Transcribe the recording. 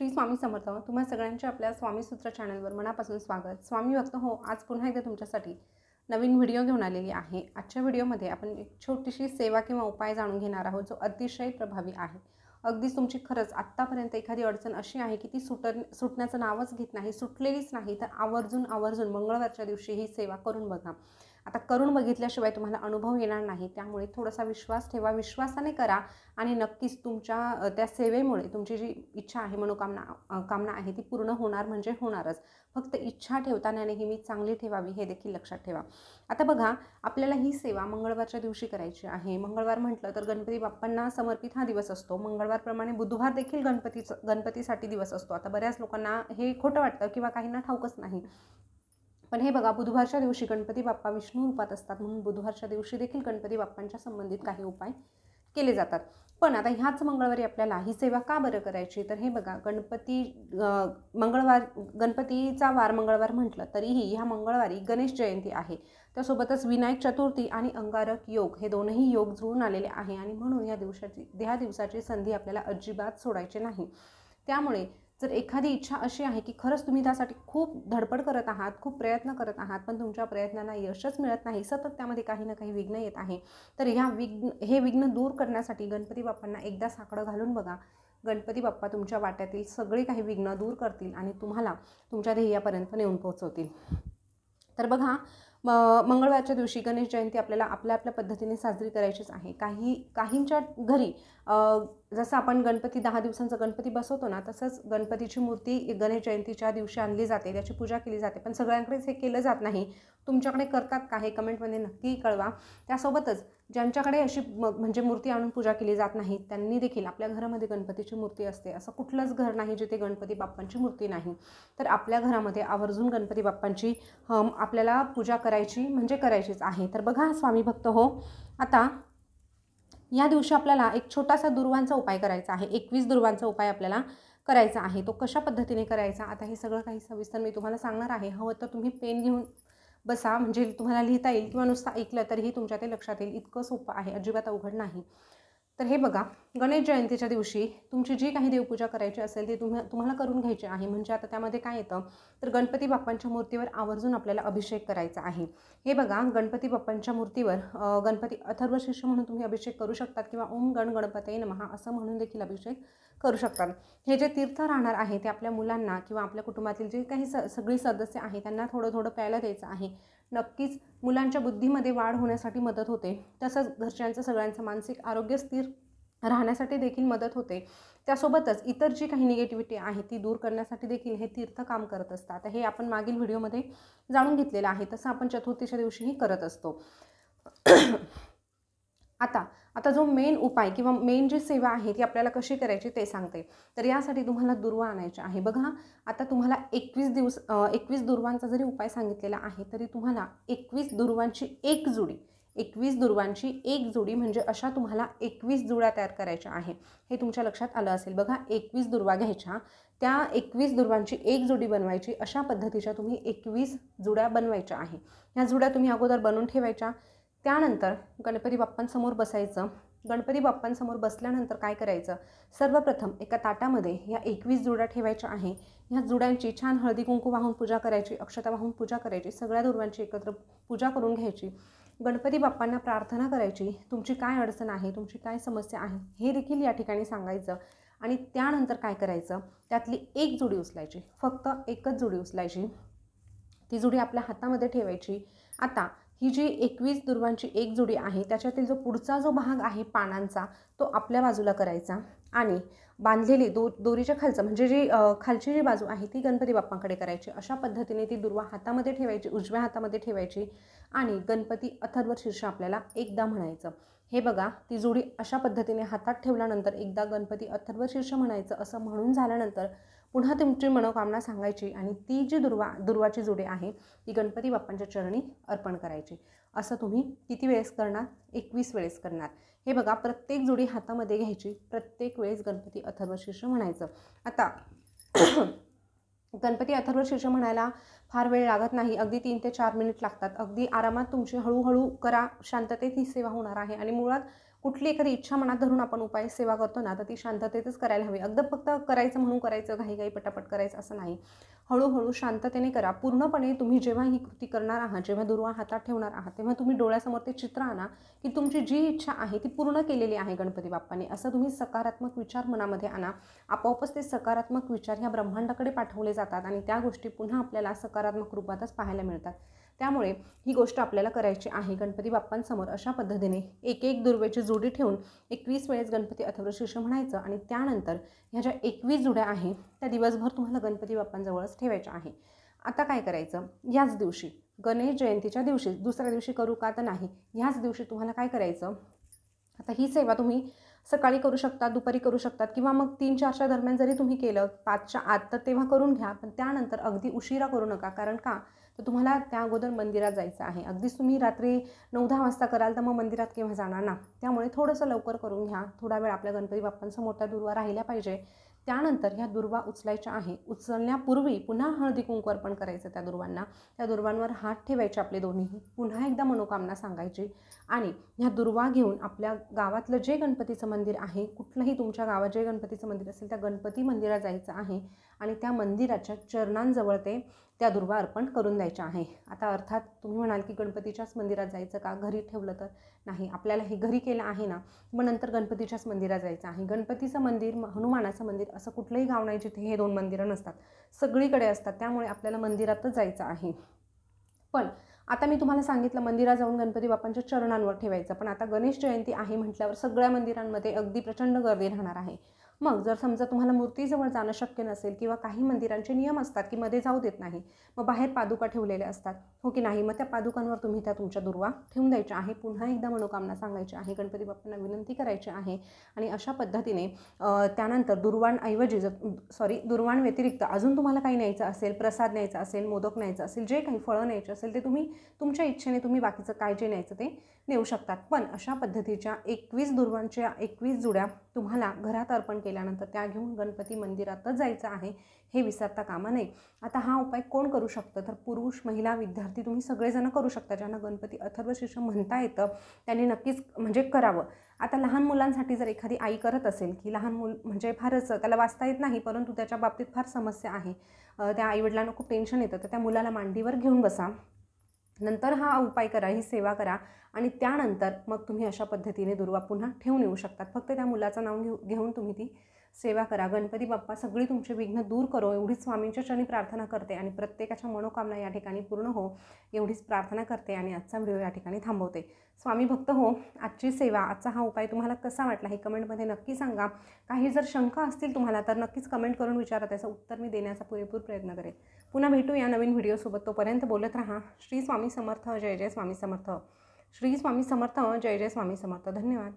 श्री स्वामी समर्थ. तुम्हा सगळ्यांचे आपल्या स्वामी सूत्र चॅनलवर मनापासून स्वागत. स्वामी भक्त हो, आज पुन्हा एकदा तुमच्यासाठी नवीन व्हिडिओ घेऊन आलेली आहे. आजच्या व्हिडिओमध्ये आपण एक छोटीशी सेवा किंवा उपाय जाणून घेणार आहोत जो अतिशय प्रभावी आहे. अगदीच तुमची खरंच आत्तापर्यंत एखादी अडचण अशी आहे की ती सुटण्याचं नावच घेत नाही, सुटलेलीच नाही, तर आवर्जून मंगळवारच्या दिवशी ही सेवा करून बघा. आता करून बघितल्याशिवाय तुम्हाला अनुभव येणार नाही, त्यामुळे थोडासा विश्वास ठेवा, विश्वासाने करा आणि नक्कीच तुमच्या त्या सेवेमुळे तुमची जी इच्छा आहे, कामना आहे ती पूर्ण होणार म्हणजे होणारच. फक्त इच्छा ठेवताना नेहमी चांगली ठेवावी हे देखील लक्षात ठेवा. आता बघा, आपल्याला ही सेवा मंगळवारच्या दिवशी करायची आहे. मंगळवार म्हटलं तर गणपती बाप्पांना समर्पित हा दिवस असतो. मंगळवारप्रमाणे बुधवार देखील गणपतीसाठी दिवस असतो. आता बऱ्याच लोकांना हे खोटं वाटतं किंवा काहींना ठाऊकच नाही, पण हे बघा, बुधवारच्या दिवशी गणपती बाप्पा विष्णू रूपात असतात, म्हणून बुधवारच्या दिवशी देखील गणपती बाप्पांच्या संबंधित काही उपाय केले जातात. पण आता ह्याच मंगळवारी आपल्याला ही सेवा का बरं करायची, तर हे बघा, गणपतीचा वार मंगळवार म्हटलं तरीही ह्या मंगळवारी गणेश जयंती आहे. त्यासोबतच विनायक चतुर्थी आणि अंगारक योग हे दोनही योग जुळून आलेले आहे आणि म्हणून ह्या दिवसाची संधी आपल्याला अजिबात सोडायची नाही. त्यामुळे जर एखादी इच्छा अशी आहे की खरंच तुम्ही त्यासाठी खूप धडपड करत आहात, खूप प्रयत्न करत आहात, पण तुमच्या प्रयत्नांना यशच मिळत नाही, सतत त्यामध्ये काही ना काही विघ्न येत आहे, तर हे विघ्न दूर करण्यासाठी गणपती बाप्पांना एकदा साकडं घालून बघा. गणपती बाप्पा तुमच्या वाट्यातील सगळे काही विघ्न दूर करतील आणि तुम्हाला तुमच्या ध्येयापर्यंत नेऊन पोहोचवतील. तर बघा, मंगळवारच्या दिवशी गणेश जयंती आपल्याला आपल्या पद्धतीने साजरी करायचीच आहे. काहींच्या घरी जसं आपण 10 दिवसांचा गणपती बसवतो ना, तसंच गणपतीची मूर्ती गणेश जयंतीच्या दिवशी आणली जाते, त्याची पूजा केली जाते. पण सगळ्यांकडेच हे केलं जात नाही. तुमच्याकडे करतात का हे कमेंटमध्ये नक्की कळवा. त्यासोबतच ज्यांच्याकडे अशी म्हणजे मूर्ती आणून पूजा केली जात नाही, त्यांनी देखील आपल्या घरामध्ये गणपतीची मूर्ती असते. असं कुठलंच घर नाही जिथे गणपती बाप्पांची मूर्ती नाही. तर आपल्या घरामध्ये आवर्जून गणपती बाप्पांची आपल्याला पूजा करायचीच आहे. तर बघा स्वामी भक्त हो, आता या दिवशी आपल्याला एक छोटासा दुर्वांचा उपाय करायचा आहे. 21 दुर्वांचा उपाय आपल्याला करायचा आहे. तो कशा पद्धतीने करायचा, आता हे सगळं काही सविस्तर मी तुम्हाला सांगणार आहे. हवं तर तुम्ही पेन घेऊन बसा, म्हणजे तुम्हाला लिहिता येईल, किंवा नुसतं ऐकलं तरीही तुमच्या ते लक्षात येईल. इतकं सोपं आहे, अजिबात अवघड नाही. तर हे बघा, गणेश जयंतीच्या दिवशी तुमची जी काही देवपूजा करायची असेल ती तुम्हाला करून घ्यायची आहे. म्हणजे आता त्यामध्ये काय येतं, तर गणपती बाप्पांच्या मूर्तीवर आवर्जून आपल्याला अभिषेक करायचा आहे. हे बघा, गणपती बाप्पांच्या मूर्तीवर गणपती अथर्व शीर्ष म्हणून तुम्ही अभिषेक करू शकतात, किंवा ओम गण गणपतये नमः असं म्हणून देखील अभिषेक करू शकतात. हे जे तीर्थ राहणार आहे ते आपल्या मुलांना किंवा आपल्या कुटुंबातील जे काही सगळी सदस्य आहे त्यांना थोडं प्यायला द्यायचं आहे. नक्कीच मुलांच्या बुद्धीमध्ये वाढ होण्यासाठी मदत होते, तसंच घरच्यांचं सगळ्यांचं मानसिक आरोग्य स्थिर राहण्यासाठी देखील मदत होते. त्यासोबतच इतर जी काही निगेटिव्हिटी आहे ती दूर करण्यासाठी देखील हे तीर्थ काम करत असतात. हे आपण मागील व्हिडिओमध्ये जाणून घेतलेलं आहे, तसं आपण चतुर्थीच्या दिवशीही करत असतो. आता जो मेन उपाय किंवा मेन जी सेवा आहे ती आपल्याला कशी करायची ते सांगते. तर यासाठी तुम्हाला दुर्वा आणायचे आहे. बघा, आता तुम्हाला 21 दुर्वांचा जरी उपाय सांगितलेला आहे, तरी तुम्हाला 21 दुर्वांची एक जोडी म्हणजे अशा तुम्हाला 21 जुड्या तयार करायच्या आहे. हे तुमच्या लक्षात आलं असेल. बघा, 21 दुर्वा घ्यायच्या, त्या 21 दुर्वांची एक जोडी बनवायची. अशा पद्धतीच्या तुम्ही 21 जुड्या बनवायच्या आहे. ह्या जुड्या तुम्ही अगोदर बनवून ठेवायच्या. त्यानंतर गणपती बाप्पांसमोर बसायचं. गणपती बाप्पांसमोर बसल्यानंतर काय करायचं, सर्वप्रथम एका ताटामध्ये या 21 जुड्या ठेवायच्या आहे. ह्या जुड्यांची छान हळदी कुंकू वाहून पूजा करायची, अक्षता वाहून पूजा करायची, सगळ्या दुर्वांची एकत्र पूजा करून घ्यायची. गणपती बाप्पांना प्रार्थना करायची, तुमची काय अडचण आहे, तुमची काय समस्या आहे हे देखील या ठिकाणी सांगायचं. आणि त्यानंतर काय करायचं, त्यातली एक जोडी उचलायची, फक्त एकच जोडी उचलायची. ती जोडी आपल्या हातामध्ये ठेवायची. आता ही जी 21 दुर्वांची एक जोडी आहे त्याच्यातील जो पुढचा जो भाग आहे पानांचा, तो आपल्या बाजूला करायचा आणि बांधलेली दोरीच्या खालचं म्हणजे जी खालची जी बाजू आहे ती गणपती बाप्पांकडे करायची. अशा पद्धतीने ती दुर्वा हातामध्ये ठेवायची, उजव्या हातामध्ये ठेवायची आणि गणपती अथर्व शीर्ष आपल्याला एकदा म्हणायचं. हे बघा, ती जोडी अशा पद्धतीने हातात ठेवल्यानंतर एकदा गणपती अथर्व शीर्ष म्हणायचं. असं म्हणून झाल्यानंतर पुन्हा तुमची मनोकामना सांगायची आणि ती जी दुर्वाची जोडी आहे ती गणपती बाप्पांच्या चरणी अर्पण करायची. असं तुम्ही किती वेळेस करणार, 21 वेळेस करणार. हे बघा, प्रत्येक जोडी हातामध्ये घ्यायची, प्रत्येक वेळेस गणपती अथर्व शीर्ष म्हणायचं. आता गणपती अथर्व शीर्ष म्हणायला फार वेळ लागत नाही, अगदी 3 ते 4 मिनिट लागतात. अगदी आरामात तुमची हळूहळू करा, शांततेत ही सेवा होणार आहे. आणि मुळात कुठली एखादी इच्छा मनात धरून आपण उपाय सेवा करतो ना, तर ती शांततेतच करायला हवी. अगदी फक्त करायचं म्हणून करायचं, घाई पटापट करायचं असं नाही. हळूहळू शांततेने करा. पूर्णपणे तुम्ही जेव्हा ही कृती करणार आहात, जेव्हा दुर्वा हातात ठेवणार आहात, तेव्हा तुम्ही डोळ्यासमोर ते चित्र आणा की तुमची जी इच्छा आहे ती पूर्ण केलेली आहे गणपती बाप्पांनी. असं तुम्ही सकारात्मक विचार मनामध्ये आणा. आपोआपच ते सकारात्मक विचार ह्या ब्रह्मांडाकडे पाठवले जातात आणि त्या गोष्टी पुन्हा आपल्याला सकारात्मक रूपातच पाहायला मिळतात. त्यामुळे ही गोष्ट आपल्याला करायची आहे. गणपती बाप्पांसमोर अशा पद्धतीने एक दुर्वेची जोडी ठेवून 21 वेळेस गणपती अथर्वशीर्ष म्हणायचं आणि त्यानंतर ह्या ज्या 21 जुड्या आहेत त्या दिवसभर तुम्हाला गणपती बाप्पांजवळच ठेवायच्या आहे. आता काय करायचं, याच दिवशी गणेश जयंतीच्या दिवशी, दुसऱ्या दिवशी करू का तर नाही, ह्याच दिवशी तुम्हाला काय करायचं, आता ही सेवा तुम्ही सकाळी करू शकता, दुपारी करू शकतात किंवा मग 3-4च्या दरम्यान जरी तुम्ही केलं 5च्या आत तर तेव्हा करून घ्या. पण त्यानंतर अगदी उशिरा करू नका. कारण का, तर तुम्हाला त्या अगोदर मंदिरात जायचं आहे. अगदीच तुम्ही रात्री 9-10 वाजता कराल तर मग मंदिरात केव्हा जाणार ना. त्यामुळे थोडंसं लवकर करून घ्या. थोडा वेळ आपल्या गणपती बाप्पांसमोर त्या दुर्वा राहिल्या पाहिजे. त्यानंतर ह्या दुर्वा उचलायच्या आहे. उचलण्यापूर्वी पुन्हा हळदी कुंकू अर्पण करायचं त्या दुर्वांना. त्या दुर्वांवर हात ठेवायचे आपले दोन्हीही. पुन्हा एकदा मनोकामना सांगायची आणि ह्या दुर्वा घेऊन आपल्या गावातलं जे गणपतीचं मंदिर आहे, कुठलंही तुमच्या गावात जे गणपतीचं मंदिर असेल त्या गणपती मंदिरात जायचं आहे आणि त्या मंदिराच्या चरणांजवळ त्या दुर्वा अर्पण करून द्यायच्या आहे. आता अर्थात तुम्ही म्हणाल की गणपतीच्याच मंदिरात जायचं का, घरी ठेवलं तर नाही, आपल्याला हे घरी केलं आहे ना, मग नंतर गणपतीच्याच मंदिरात जायचं आहे. गणपतीचं मंदिर, हनुमानाचं मंदिर असं कुठलंही गाव नाही जिथे हे 2 मंदिरं नसतात, सगळीकडे असतात. त्यामुळे आपल्याला मंदिरातच जायचं आहे. पण आता मी तुम्हाला सांगितलं मंदिरात जाऊन गणपती बाप्पांच्या चरणांवर ठेवायचं, पण आता गणेश जयंती आहे म्हटल्यावर सगळ्या मंदिरांमध्ये अगदी प्रचंड गर्दी राहणार आहे. मग जर समजा तुम्हाला मूर्तीजवळ जाणं शक्य नसेल किंवा काही मंदिरांचे नियम असतात की मध्ये जाऊ देत नाही, मग बाहेर पादुका ठेवलेल्या असतात, हो की नाही, मग त्या पादुकांवर तुम्ही त्या तुमच्या दुर्वा ठेवून द्यायच्या आहे. पुन्हा एकदा मनोकामना सांगायची आहे, गणपती बाप्पांना विनंती करायची आहे आणि अशा पद्धतीने त्यानंतर दुर्वांऐवजी दुर्वांव्यतिरिक्त अजून तुम्हाला काही न्यायचं असेल, प्रसाद न्यायचा असेल, मोदक न्यायचं असेल, जे काही फळं न्यायचे असेल ते तुम्ही तुमच्या इच्छेने तुम्ही बाकीचं काय जे न्यायचं ते नेऊ शकतात. पण अशा पद्धतीच्या 21 दुर्वांच्या 21 जुड्या तुम्हाला घरात अर्पण केल्यानंतर त्या घेऊन गणपती मंदिरातच जायचं आहे, हे विसरता कामा नये. आता हा उपाय कोण करू शकतं, तर पुरुष, महिला, विद्यार्थी तुम्ही सगळेजण करू शकता. ज्यांना गणपती अथर्वशीर्ष म्हणता येतं त्यांनी नक्कीच म्हणजे करावं. आता लहान मुलांसाठी जर एखादी आई करत असेल की लहान मूल म्हणजे फारच त्याला वाचता येत नाही परंतु त्याच्या बाबतीत फार समस्या आहे, त्या आईवडिलांना खूप टेन्शन येतं, तर त्या मुलाला मांडीवर घेऊन बसा, नंतर हा उपाय करा, ही सेवा करा आणि त्यानंतर मग तुम्ही अशा पद्धतीने दुर्वा पुन्हा ठेवून येऊ शकतात. फक्त त्या मुलाचं नाव घेऊन तुम्ही ती सेवा करा. गणपती बाप्पा सगळी तुमचे विघ्न दूर करो एवढीच स्वामींच्या चरणी प्रार्थना करते आणि प्रत्येकाच्या मनोकामना या ठिकाणी पूर्ण हो एवढीच प्रार्थना करते आणि आजचा व्हिडिओ या ठिकाणी थांबवते. स्वामी भक्त हो, आजची सेवा, आजचा हा उपाय तुम्हाला कसा वाटला हे कमेंटमध्ये नक्की सांगा. काही जर शंका असतील तुम्हाला तर नक्कीच कमेंट करून विचारा, त्याचं उत्तर मी देण्याचा पुरेपूर प्रयत्न करेन. पुन्हा भेटू या नवीन व्हिडिओसोबत. तोपर्यंत बोलत राहा. श्री स्वामी समर्थ, जय जय स्वामी समर्थ. श्री स्वामी समर्थ, जय जय स्वामी समर्थ. धन्यवाद.